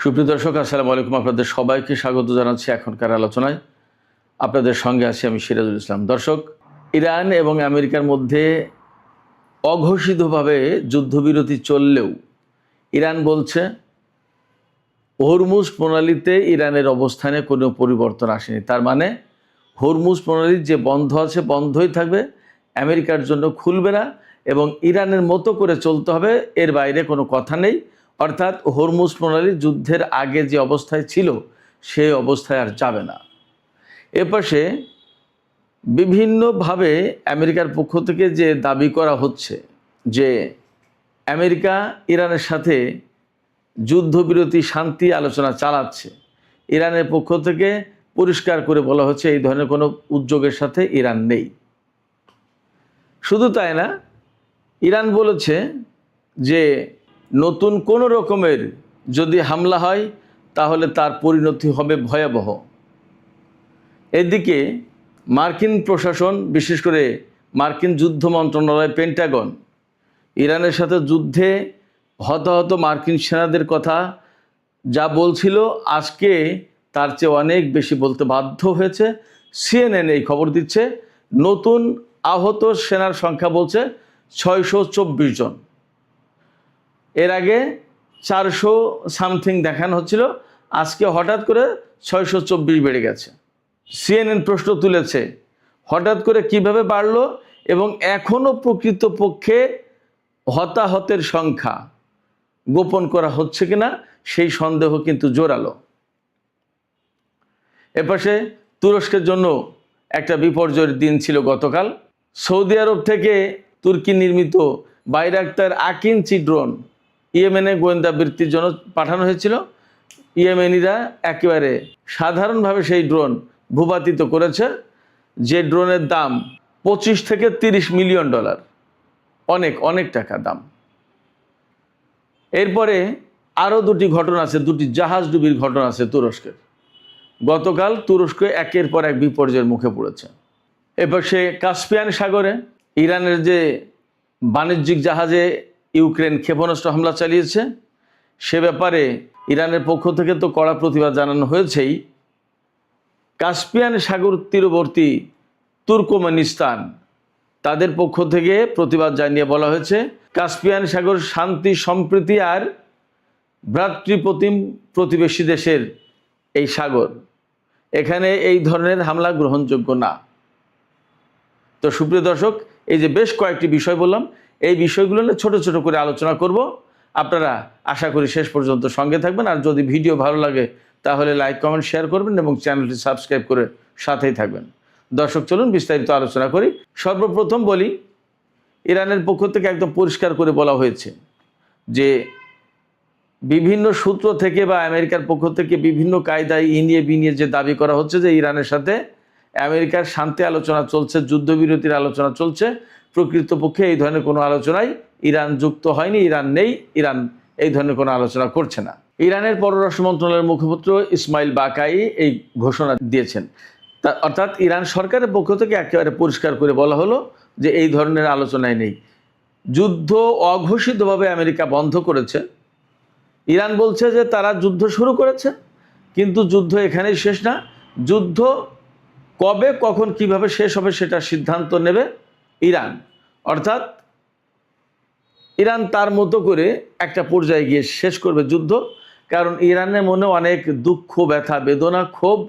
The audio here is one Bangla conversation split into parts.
সুপ্রিয় দর্শক, আসসালামু আলাইকুম। আপনাদের সবাইকে স্বাগত জানাচ্ছি এখনকার আলোচনায়। আপনাদের সঙ্গে আছি আমি সিরাজুল ইসলাম। দর্শক, ইরান এবং আমেরিকার মধ্যে অঘোষিতভাবে যুদ্ধবিরতি চললেও ইরান বলছে হরমুজ প্রণালীতে ইরানের অবস্থানে কোনো পরিবর্তন আসেনি। তার মানে হরমুজ প্রণালী যে বন্ধ আছে বন্ধই থাকবে, আমেরিকার জন্য খুলবে না এবং ইরানের মতো করে চলতে হবে, এর বাইরে কোনো কথা নেই। অর্থাৎ হরমুজ প্রণালী যুদ্ধের আগে যে অবস্থায় ছিল সেই অবস্থায় আর যাবে না। এপাশে বিভিন্নভাবে আমেরিকার পক্ষ থেকে যে দাবি করা হচ্ছে যে আমেরিকা ইরানের সাথে যুদ্ধবিরতি শান্তি আলোচনা চালাচ্ছে, ইরানের পক্ষ থেকে পরিষ্কার করে বলা হচ্ছে এই ধরনের কোনো উদ্যোগের সাথে ইরান নেই। শুধু তাই না, ইরান বলেছে যে নতুন কোনো রকমের যদি হামলা হয় তাহলে তার পরিণতি হবে ভয়াবহ। এদিকে মার্কিন প্রশাসন, বিশেষ করে মার্কিন যুদ্ধ মন্ত্রণালয় পেন্টাগন, ইরানের সাথে যুদ্ধে হতাহত মার্কিন সেনাদের কথা যা বলছিল আজকে তার চেয়ে অনেক বেশি বলতে বাধ্য হয়েছে। সিএনএন এই খবর দিচ্ছে, নতুন আহত সেনার সংখ্যা বলছে 624 জন। এর আগে 400 সামথিং দেখানো হচ্ছিল, আজকে হঠাৎ করে 624 বেড়ে গেছে। সিএনএন প্রশ্ন তুলেছে হঠাৎ করে কিভাবে বাড়লো এবং এখনও প্রকৃতপক্ষে হতাহতের সংখ্যা গোপন করা হচ্ছে কিনা সেই সন্দেহ কিন্তু জোরালো। এপাশে তুরস্কের জন্য একটা বিপর্যয়ের দিন ছিল গতকাল। সৌদি আরব থেকে তুর্কি নির্মিত বাইরাক্তার আকিঞ্চি ড্রোন ইয়েমেনে গোয়েন্দা বৃত্তির জন্য পাঠানো হয়েছিল। ইয়েমেনিরা একেবারে সাধারণভাবে সেই ড্রোন ভূপাতিত করেছে, যে ড্রোনের দাম 25 থেকে 30 মিলিয়ন ডলার, অনেক অনেক টাকা দাম। এরপরে আরও দুটি ঘটনা আছে, দুটি জাহাজ ডুবির ঘটনা আছে তুরস্কের। গতকাল তুরস্ক একের পর এক বিপর্যয়ের মুখে পড়েছে। এবার সে কাস্পিয়ান সাগরে ইরানের যে বাণিজ্যিক জাহাজে ইউক্রেন ক্ষেপণাস্ত্র হামলা চালিয়েছে, সে ব্যাপারে ইরানের পক্ষ থেকে তো কড়া প্রতিবাদ জানানো হয়েছেই। কাস্পিয়ান সাগর তীরবর্তী তুর্কমেনিস্তান, তাদের পক্ষ থেকে প্রতিবাদ জানিয়ে বলা হয়েছে কাস্পিয়ান সাগর শান্তি, সম্প্রীতি আর ভ্রাতৃপ্রতিম প্রতিবেশী দেশের এই সাগর, এখানে এই ধরনের হামলা গ্রহণযোগ্য না। তো সুপ্রিয় দর্শক, এই যে বেশ কয়েকটি বিষয় বললাম, এই বিষয়গুলো নিয়ে ছোট ছোট করে আলোচনা করব। আপনারা আশা করি শেষ পর্যন্ত সঙ্গে থাকবেন। আর যদি ভিডিও ভালো লাগে তাহলে লাইক, কমেন্ট, শেয়ার করবেন এবং চ্যানেলটি সাবস্ক্রাইব করে সাথেই থাকবেন। দর্শক, চলুন বিস্তারিত আলোচনা করি। সর্বপ্রথম বলি, ইরানের পক্ষ থেকে একদম পরিষ্কার করে বলা হয়েছে যে বিভিন্ন সূত্র থেকে বা আমেরিকার পক্ষ থেকে বিভিন্ন কায়দায় ইনিয়ে বিনিয়ে যে দাবি করা হচ্ছে যে ইরানের সাথে আমেরিকার শান্তি আলোচনা চলছে, যুদ্ধবিরতির আলোচনা চলছে, প্রকৃতপক্ষে এই ধরনের কোনো আলোচনায় ইরান যুক্ত হয়নি, ইরান নেই, ইরান এই ধরনের কোনো আলোচনা করছে না। ইরানের পররাষ্ট্র মন্ত্রণালয়ের মুখপাত্র ইসমাইল বাকাই এই ঘোষণা দিয়েছেন। অর্থাৎ ইরান সরকারের পক্ষ থেকে একেবারে পরিষ্কার করে বলা হলো যে এই ধরনের আলোচনায় নেই। যুদ্ধ অঘোষিতভাবে আমেরিকা বন্ধ করেছে। ইরান বলছে যে তারা যুদ্ধ শুরু করেছে, কিন্তু যুদ্ধ এখানেই শেষ না। যুদ্ধ কবে, কখন, কিভাবে শেষ হবে সেটা সিদ্ধান্ত নেবে ইরান। অর্থাৎ ইরান তার মতো করে একটা পর্যায়ে গিয়ে শেষ করবে যুদ্ধ। কারণ ইরানের মনে অনেক দুঃখ, ব্যথা, বেদনা, ক্ষোভ,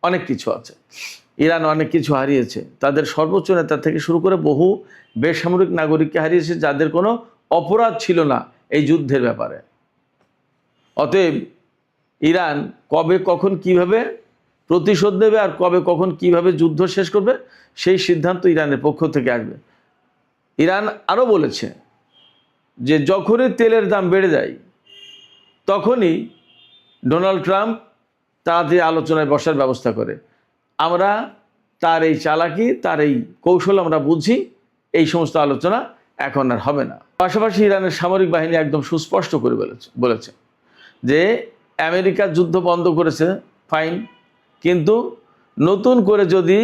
অনেক কিছু আছে। ইরান অনেক কিছু হারিয়েছে, তাদের সর্বোচ্চ নেতা থেকে শুরু করে বহু বেসামরিক নাগরিককে হারিয়েছে যাদের কোনো অপরাধ ছিল না এই যুদ্ধের ব্যাপারে। অতএব ইরান কবে, কখন, কিভাবে প্রতিশোধ নেবে আর কবে, কখন, কিভাবে যুদ্ধ শেষ করবে সেই সিদ্ধান্ত ইরানের পক্ষ থেকে আসবে। ইরান আরও বলেছে যে যখনই তেলের দাম বেড়ে যায় তখনই ডোনাল্ড ট্রাম্প তাদের আলোচনায় বসার ব্যবস্থা করে। আমরা তার এই চালাকি, তার এই কৌশল আমরা বুঝি, এই সমস্ত আলোচনা এখন আর হবে না। পাশাপাশি ইরানের সামরিক বাহিনী একদম সুস্পষ্ট করে বলেছে যে আমেরিকা যুদ্ধ বন্ধ করেছে, ফাইন, কিন্তু নতুন করে যদি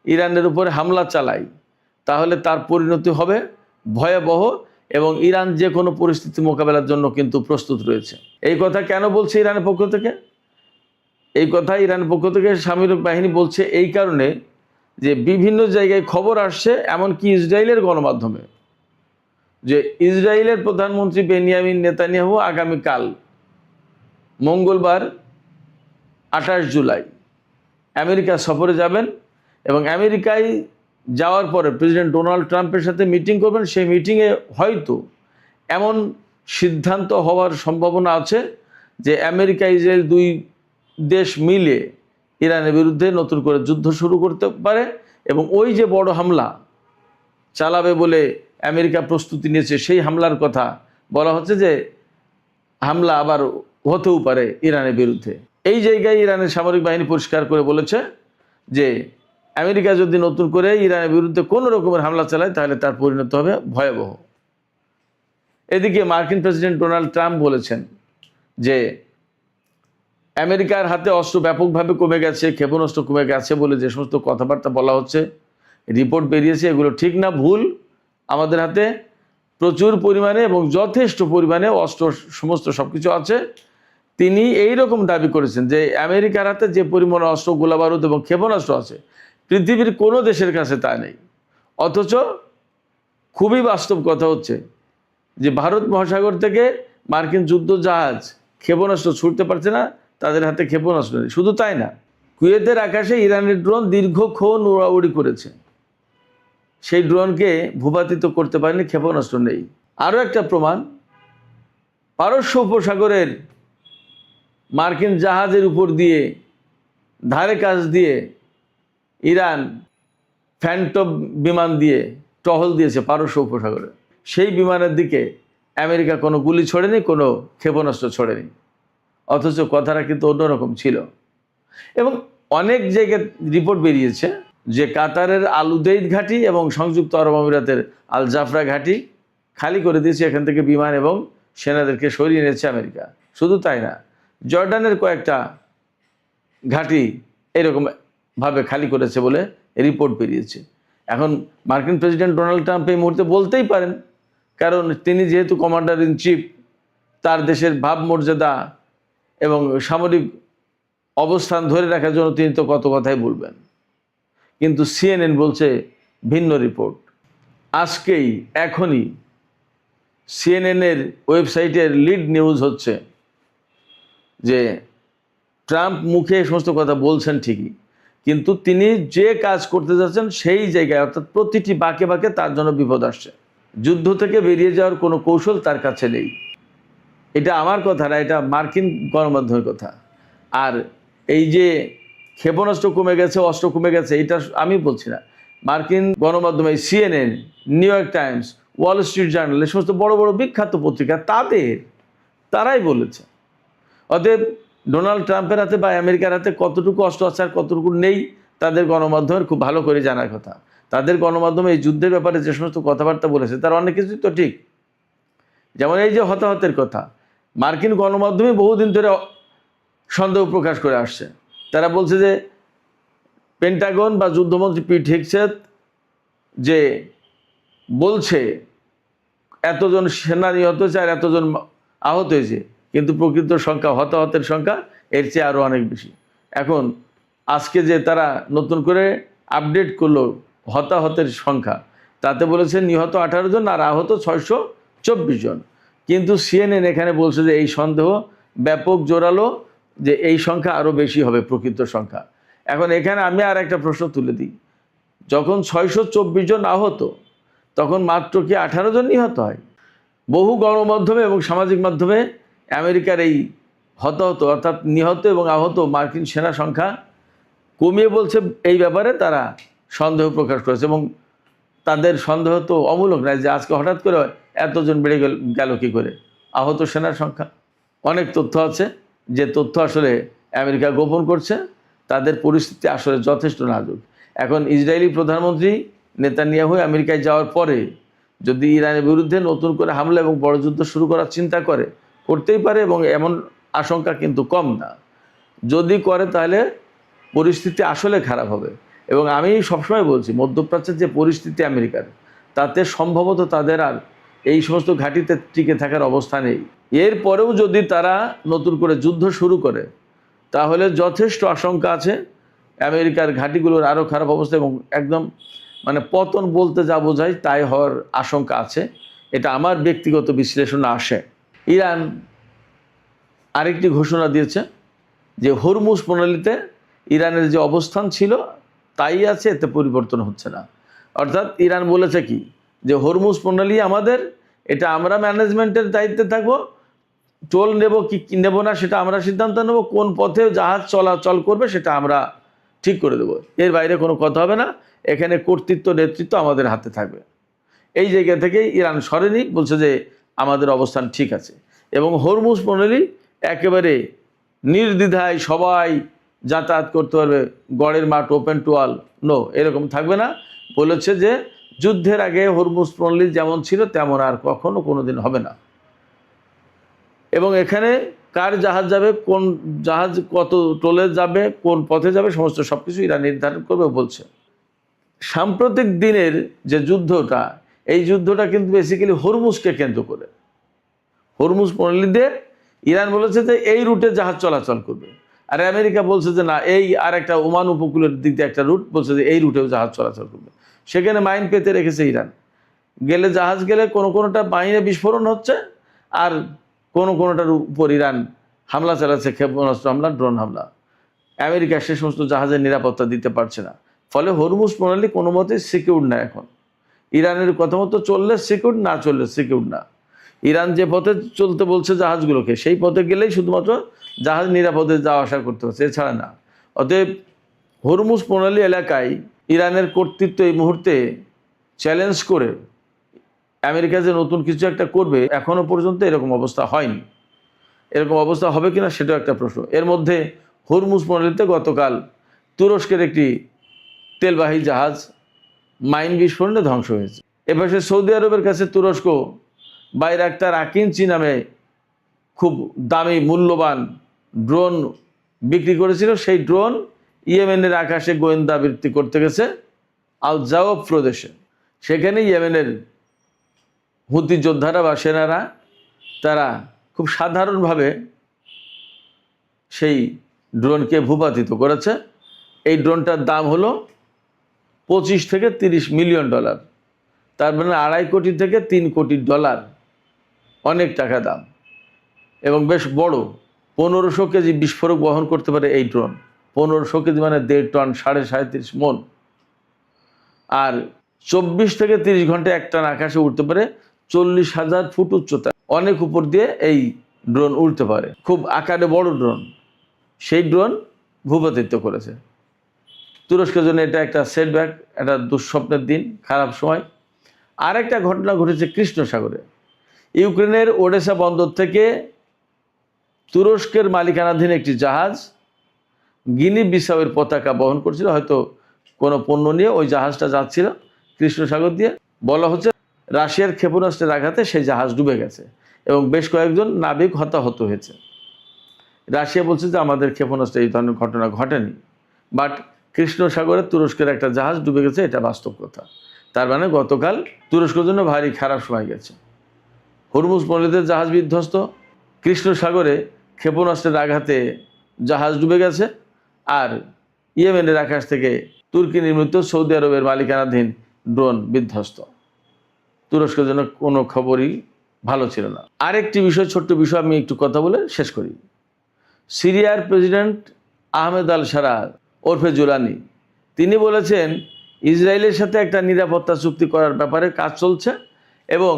ইরানের উপরে হামলা চালায় তাহলে তার পরিণতি হবে ভয়াবহ এবং ইরান যে কোনো পরিস্থিতি মোকাবেলার জন্য কিন্তু প্রস্তুত রয়েছে। এই কথা কেন বলছে ইরানের পক্ষ থেকে? এই কথা ইরানের পক্ষ থেকে সামরিক বাহিনী বলছে এই কারণে যে বিভিন্ন জায়গায় খবর আসছে, এমনকি ইসরায়েলের গণমাধ্যমে, যে ইসরায়েলের প্রধানমন্ত্রী বেনিয়ামিন নেতানিয়াহু আগামীকাল মঙ্গলবার 28 জুলাই আমেরিকা সফরে যাবেন এবং আমেরিকায় যাওয়ার পরে প্রেসিডেন্ট ডোনাল্ড ট্রাম্পের সাথে মিটিং করবেন। সেই মিটিংয়ে হয়তো এমন সিদ্ধান্ত হওয়ার সম্ভাবনা আছে যে আমেরিকা ইসরায়েল দুই দেশ মিলে ইরানের বিরুদ্ধে নতুন করে যুদ্ধ শুরু করতে পারে এবং ওই যে বড় হামলা চালাবে বলে আমেরিকা প্রস্তুতি নিয়েছে, সেই হামলার কথা বলা হচ্ছে যে হামলা আবার হতেও পারে ইরানের বিরুদ্ধে। এই জায়গায় ইরানের সামরিক বাহিনী পরিষ্কার করে বলেছে যে আমেরিকা যদি নতুন করে ইরানের বিরুদ্ধে কোনো রকমের হামলা চালায় তাহলে তার পরিণত হবে ভয়াবহ। এদিকে মার্কিন প্রেসিডেন্ট ডোনাল্ড ট্রাম্প বলেছেন যে আমেরিকার হাতে অস্ত্র ব্যাপকভাবে কমে গেছে, ক্ষেপণাস্ত্র কমে গেছে বলে যে সমস্ত কথাবার্তা বলা হচ্ছে, রিপোর্ট বেরিয়েছে, এগুলো ঠিক না, ভুল। আমাদের হাতে প্রচুর পরিমাণে এবং যথেষ্ট পরিমাণে অস্ত্র সমস্ত সব কিছু আছে। তিনি এই রকম দাবি করেছেন যে আমেরিকার হাতে যে পরিমাণ অস্ত্র, গোলাবারুদ এবং ক্ষেপণাস্ত্র আছে পৃথিবীর কোনো দেশের কাছে তা নেই। অথচ খুবই বাস্তব কথা হচ্ছে যে ভারত মহাসাগর থেকে মার্কিন যুদ্ধ জাহাজ ক্ষেপণাস্ত্র ছুটতে পারছে না, তাদের হাতে ক্ষেপণাস্ত্র নেই। শুধু তাই না, কুয়েতের আকাশে ইরানের ড্রোন দীর্ঘক্ষণ উড়াউড়ি করেছে, সেই ড্রোনকে ভূপাতিত করতে পারেনি, ক্ষেপণাস্ত্র নেই। আরও একটা প্রমাণ, পারস্য উপসাগরের মার্কিন জাহাজের উপর দিয়ে ধারে কাছ দিয়ে ইরান ফ্যান্টম বিমান দিয়ে টহল দিয়েছে পারস্য উপসাগরে। সেই বিমানের দিকে আমেরিকা কোনো গুলি ছোড়েনি, কোনো ক্ষেপণাস্ত্র ছোড়েনি। অথচ কথাটা কিন্তু অন্যরকম ছিল। এবং অনেক জায়গায় রিপোর্ট বেরিয়েছে যে কাতারের আল উদেইদ ঘাঁটি এবং সংযুক্ত আরব আমিরাতের আল জাফরা ঘাঁটি খালি করে দিয়েছে, এখান থেকে বিমান এবং সেনাদেরকে সরিয়ে নিয়েছে আমেরিকা। শুধু তাই না, জর্ডানের কয়েকটা ঘাঁটি এরকমভাবে খালি করেছে বলে রিপোর্ট বেরিয়েছে। এখন মার্কিন প্রেসিডেন্ট ডোনাল্ড ট্রাম্প এই মুহূর্তে বলতেই পারেন, কারণ তিনি যেহেতু কমান্ডার ইন চিফ, তার দেশের ভাবমর্যাদা এবং সামরিক অবস্থান ধরে রাখার জন্য তিনি তো কত কথাই বলবেন। কিন্তু সিএনএন বলছে ভিন্ন রিপোর্ট। আজকেই এখনই সিএনএনের ওয়েবসাইটের লিড নিউজ হচ্ছে যে ট্রাম্প মুখে এই সমস্ত কথা বলছেন ঠিকই, কিন্তু তিনি যে কাজ করতে যাচ্ছেন সেই জায়গায়, অর্থাৎ প্রতিটি বাঁকে বাঁকে তার জন্য বিপদ আসছে। যুদ্ধ থেকে বেরিয়ে যাওয়ার কোনো কৌশল তার কাছে নেই। এটা আমার কথা না, এটা মার্কিন গণমাধ্যমের কথা। আর এই যে ক্ষেপণাস্ত্র কমে গেছে, অস্ত্র কমে গেছে, এটা আমি বলছি না, মার্কিন গণমাধ্যমে CNN, new York Times, Wall Street journal, এই সমস্ত বড় বড় বিখ্যাত পত্রিকা তারাই বলেছে। অতএব ডোনাল্ড ট্রাম্পের হাতে বা আমেরিকার হাতে কতটুকু অস্ত্র আছে আর কতটুকু নেই তাদের গণমাধ্যমের খুব ভালো করে জানার কথা। তাদের গণমাধ্যমে এই যুদ্ধের ব্যাপারে যে সমস্ত কথাবার্তা বলেছে তার অনেক কিছুই তো ঠিক। যেমন এই যে হতাহতের কথা, মার্কিন গণমাধ্যমে বহুদিন ধরে সন্দেহ প্রকাশ করে আসছে। তারা বলছে যে পেন্টাগন বা যুদ্ধমন্ত্রী পিট হেগসেথ যে বলছে এতজন সেনা নিহত হয়েছে আর এতজন আহত হয়েছে, কিন্তু প্রকৃত সংখ্যা, হতাহতের সংখ্যা এর চেয়ে আরও অনেক বেশি। এখন আজকে যে তারা নতুন করে আপডেট করলো হতাহতের সংখ্যা, তাতে বলেছে নিহত 18 জন আর আহত 624 জন। কিন্তু সিএনএন এখানে বলছে যে এই সন্দেহ ব্যাপক জোরালো, যে এই সংখ্যা আরও বেশি হবে প্রকৃত সংখ্যা। এখন এখানে আমি আর একটা প্রশ্ন তুলে দিই, যখন 624 জন আহত তখন মাত্র কি 18 জন নিহত হয়? বহু গণমাধ্যমে এবং সামাজিক মাধ্যমে আমেরিকার এই হতাহত অর্থাৎ নিহত এবং আহত মার্কিন সেনা সংখ্যা কমিয়ে বলছে। এই ব্যাপারে তারা সন্দেহ প্রকাশ করেছে এবং তাদের সন্দেহ তো অমূলক নয় যে আজকে হঠাৎ করে এতজন বেড়ে গেল কী করে আহত সেনার সংখ্যা। অনেক তথ্য আছে যে তথ্য আসলে আমেরিকা গোপন করছে। তাদের পরিস্থিতি আসলে যথেষ্ট নাজুক। এখন ইসরায়েলি প্রধানমন্ত্রী নেতানিয়াহু আমেরিকায় যাওয়ার পরে যদি ইরানের বিরুদ্ধে নতুন করে হামলা এবং বড় যুদ্ধ শুরু করার চিন্তা করতেই পারে, এবং এমন আশঙ্কা কিন্তু কম না। যদি করে তাহলে পরিস্থিতি আসলে খারাপ হবে। এবং আমি সবসময় বলছি, মধ্যপ্রাচ্যের যে পরিস্থিতি আমেরিকার, তাতে সম্ভবত তাদের আর এই সমস্ত ঘাঁটিতে টিকে থাকার অবস্থা নেই। এরপরেও যদি তারা নতুন করে যুদ্ধ শুরু করে তাহলে যথেষ্ট আশঙ্কা আছে আমেরিকার ঘাঁটিগুলোর আরও খারাপ অবস্থা এবং একদম মানে পতন বলতে যা বোঝায় তাই হওয়ার আশঙ্কা আছে। এটা আমার ব্যক্তিগত বিশ্লেষণে আসে। ইরান আরেকটি ঘোষণা দিয়েছে যে হরমুজ প্রণালীতে ইরানের যে অবস্থান ছিল তাই আছে, এতে পরিবর্তন হচ্ছে না। অর্থাৎ ইরান বলেছে কি যে হরমুজ প্রণালী আমাদের, এটা আমরা ম্যানেজমেন্টের দায়িত্বে থাকবো, টোল নেব কি নেব না সেটা আমরা সিদ্ধান্ত নেব, কোন পথে জাহাজ চলাচল করবে সেটা আমরা ঠিক করে দেবো, এর বাইরে কোনো কথা হবে না, এখানে কর্তৃত্ব নেতৃত্ব আমাদের হাতে থাকবে। এই জায়গা থেকেই ইরান সরেনি, বলছে যে আমাদের অবস্থান ঠিক আছে। এবং হরমুজ প্রণালী একেবারে নির্দ্বিধায় সবাই যাতায়াত করতে পারবে, গড়ের মাঠ ওপেন টু অল, নো, এরকম থাকবে না। বলেছে যে যুদ্ধের আগে হরমুজ প্রণালী যেমন ছিল তেমন আর কখনো কোনো দিন হবে না। এবং এখানে কার জাহাজ যাবে, কোন জাহাজ কত টোলে যাবে, কোন পথে যাবে, সমস্ত সব কিছু ইরান নির্ধারণ করবে বলছে। সাম্প্রতিক দিনের যে যুদ্ধটা, এই যুদ্ধটা কিন্তু বেসিক্যালি হরমুজকে কেন্দ্র করে। হরমুজ প্রণালী দিয়ে ইরান বলেছে যে এই রুটে জাহাজ চলাচল করবে, আর আমেরিকা বলছে যে না, এই আর একটা ওমান উপকূলের দিক দিয়ে একটা রুট, বলছে যে এই রুটেও জাহাজ চলাচল করবে। সেখানে মাইন পেতে রেখেছে ইরান, গেলে জাহাজ গেলে কোনোটা মাইনে বিস্ফোরণ হচ্ছে, আর কোনোটার উপর ইরান হামলা চালাচ্ছে, ক্ষেপণাস্ত্র হামলা, ড্রোন হামলা। আমেরিকা সে সমস্ত জাহাজের নিরাপত্তা দিতে পারছে না। ফলে হরমুজ প্রণালী কোনো মতেই সিকিউর না। এখন ইরানের কথা মতো চললে সিকিউর, না চললে সিকিউর না। ইরান যে পথে চলতে বলছে জাহাজগুলোকে, সেই পথে গেলেই শুধুমাত্র জাহাজ নিরাপদে যাওয়া আসা করতে হচ্ছে, এছাড়া না। অতএব হরমুজ প্রণালী এলাকায় ইরানের কর্তৃত্ব এই মুহূর্তে চ্যালেঞ্জ করে আমেরিকা যে নতুন কিছু একটা করবে, এখনও পর্যন্ত এরকম অবস্থা হয়নি। এরকম অবস্থা হবে কিনা সেটাও একটা প্রশ্ন। এর মধ্যে হরমুজ প্রণালীতে গতকাল তুরস্কের একটি তেলবাহী জাহাজ মাইন বিস্ফোরণে ধ্বংস হয়েছে। এপাশে সৌদি আরবের কাছে তুরস্ক বাইরাক্তার আকিঞ্চি নামে খুব দামি মূল্যবান ড্রোন বিক্রি করেছিল। সেই ড্রোন ইয়েমেনের আকাশে গোয়েন্দা বৃত্তি করতে গেছে আল জাওয়াব প্রদেশে। সেখানে ইয়েমেনের হুতি যোদ্ধারা বা সেনারা তারা খুব সাধারণভাবে সেই ড্রোনকে ভূপাতিত করেছে। এই ড্রোনটার দাম হলো 25 থেকে 30 মিলিয়ন ডলার, তার মানে 2.5 কোটি থেকে 3 কোটি ডলার, অনেক টাকা দাম। এবং বেশ বড়, 1500 কেজি বিস্ফোরক বহন করতে পারে এই ড্রোন। 1500 কেজি মানে 1.5 টন, 37.5 মন। আর 24 থেকে 30 ঘন্টায় একটানা আকাশে উঠতে পারে, 40,000 ফুট উচ্চতা, অনেক উপর দিয়ে এই ড্রোন উড়তে পারে, খুব আকারে বড় ড্রোন। সেই ড্রোন ভূপাতিত করেছে। তুরস্কের জন্য এটা একটা সেটব্যাক, একটা দুঃস্বপ্নের দিন, খারাপ সময়। আর একটা ঘটনা ঘটেছে কৃষ্ণ সাগরে। ইউক্রেনের ওডেসা বন্দর থেকে তুরস্কের মালিকানাধীন একটি জাহাজ গিনি বিসাউয়ের পতাকা বহন করছিল, হয়তো কোনো পণ্য নিয়ে ওই জাহাজটা যাচ্ছিল কৃষ্ণ সাগর দিয়ে। বলা হচ্ছে রাশিয়ার ক্ষেপণাস্ত্রের আঘাতে সেই জাহাজ ডুবে গেছে এবং বেশ কয়েকজন নাবিক হতাহত হয়েছে। রাশিয়া বলছে যে আমাদের ক্ষেপণাস্ত্রে এই ধরনের ঘটনা ঘটেনি, বাট কৃষ্ণ সাগরে তুরস্কের একটা জাহাজ ডুবে গেছে, এটা বাস্তব কথা। তার মানে গতকাল তুরস্কের জন্য ভারী খারাপ সময় গেছে। হরমুজ প্রণালীতে জাহাজ বিধ্বস্ত, কৃষ্ণ সাগরে ক্ষেপণাস্ত্রের আঘাতে জাহাজ ডুবে গেছে, আর ইয়েমেনের আকাশ থেকে তুর্কি নির্মিত সৌদি আরবের মালিকানাধীন ড্রোন বিধ্বস্ত। তুরস্কের জন্য কোনো খবরই ভালো ছিল না। আরেকটি বিষয়, ছোট্ট বিষয়, আমি একটু কথা বলে শেষ করি। সিরিয়ার প্রেসিডেন্ট আহমেদ আল সারা ওরফে জুলানি, তিনি বলেছেন ইসরায়েলের সাথে একটা নিরাপত্তা চুক্তি করার ব্যাপারে কাজ চলছে এবং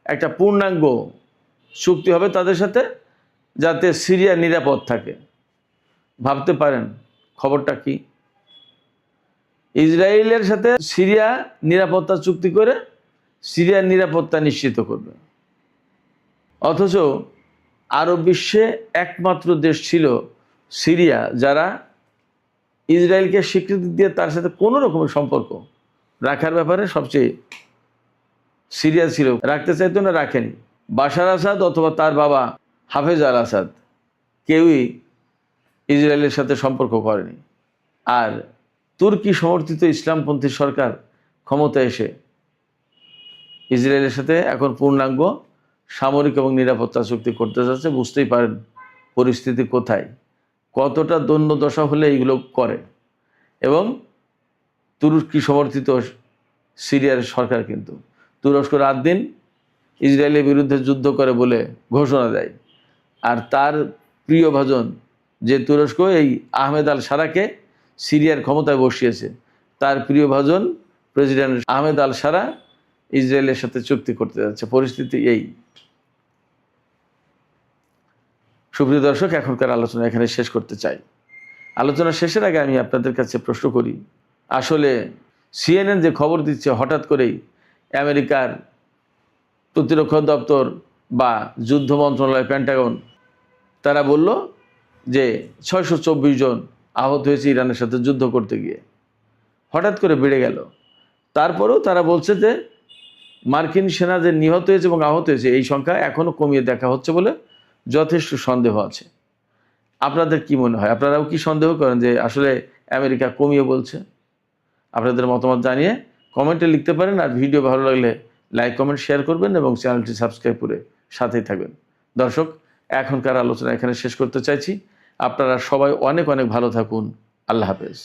একটা পূর্ণাঙ্গ চুক্তি হবে তাদের সাথে, যাতে সিরিয়া নিরাপদ থাকে। ভাবতে পারেন খবরটা কি? ইসরায়েলের সাথে সিরিয়া নিরাপত্তা চুক্তি করে সিরিয়ার নিরাপত্তা নিশ্চিত করবে। অথচ আরব বিশ্বে একমাত্র দেশ ছিল সিরিয়া যারা ইসরায়েলকে স্বীকৃতি দিয়ে তার সাথে কোনো রকমের সম্পর্ক রাখার ব্যাপারে সবচেয়ে সিরিয়াস ছিল, রাখতে চাইতো না, রাখেনি। বাশার আসাদ অথবা তার বাবা হাফেজ আল আসাদ কেউই ইসরায়েলের সাথে সম্পর্ক করেনি। আর তুর্কি সমর্থিত ইসলামপন্থী সরকার ক্ষমতায় এসে ইসরায়েলের সাথে এখন পূর্ণাঙ্গ সামরিক এবং নিরাপত্তা চুক্তি করতে যাচ্ছে। বুঝতেই পারেন পরিস্থিতি কোথায়, কতটা দৈন্য দশা হলে এইগুলো করে। এবং তুরস্কি সমর্থিত সিরিয়ার সরকার কিন্তু তুরস্ক রাত দিন ইসরায়েলের বিরুদ্ধে যুদ্ধ করে বলে ঘোষণা দেয়। আর তার প্রিয় ভাজন যে তুরস্ক এই আহমেদ আল সারাকে সিরিয়ার ক্ষমতায় বসিয়েছে, তার প্রিয় ভাজন প্রেসিডেন্ট আহমেদ আল সারা ইসরায়েলের সাথে চুক্তি করতে যাচ্ছে। পরিস্থিতি এই। সুপ্রিয় দর্শক, এখনকার আলোচনা এখানে শেষ করতে চাই। আলোচনা শেষের আগে আমি আপনাদের কাছে প্রশ্ন করি, আসলে CNN যে খবর দিচ্ছে হঠাৎ করেই আমেরিকার প্রতিরক্ষা দপ্তর বা যুদ্ধ মন্ত্রণালয় পেন্টাগন তারা বলল যে 624 জন আহত হয়েছে ইরানের সাথে যুদ্ধ করতে গিয়ে, হঠাৎ করে বেড়ে গেল। তারপরেও তারা বলছে যে মার্কিন সেনা যে নিহত হয়েছে এবং আহত হয়েছে এই সংখ্যা এখনও কমিয়ে দেখা হচ্ছে বলে যথেষ্ট সন্দেহ আছে। আপনাদের কি মনে হয়? আপনারাও কি সন্দেহ করেন যে আসলে আমেরিকা কমিয়ে বলছে? আপনাদের মতামত জানিয়ে কমেন্টে লিখতে পারেন। আর ভিডিও ভালো লাগলে লাইক কমেন্ট শেয়ার করবেন এবং চ্যানেলটি সাবস্ক্রাইব করে সাথেই থাকবেন। দর্শক, এখনকার আলোচনা এখানে শেষ করতে চাইছি। আপনারা সবাই অনেক অনেক ভালো থাকুন। আল্লাহ হাফেজ।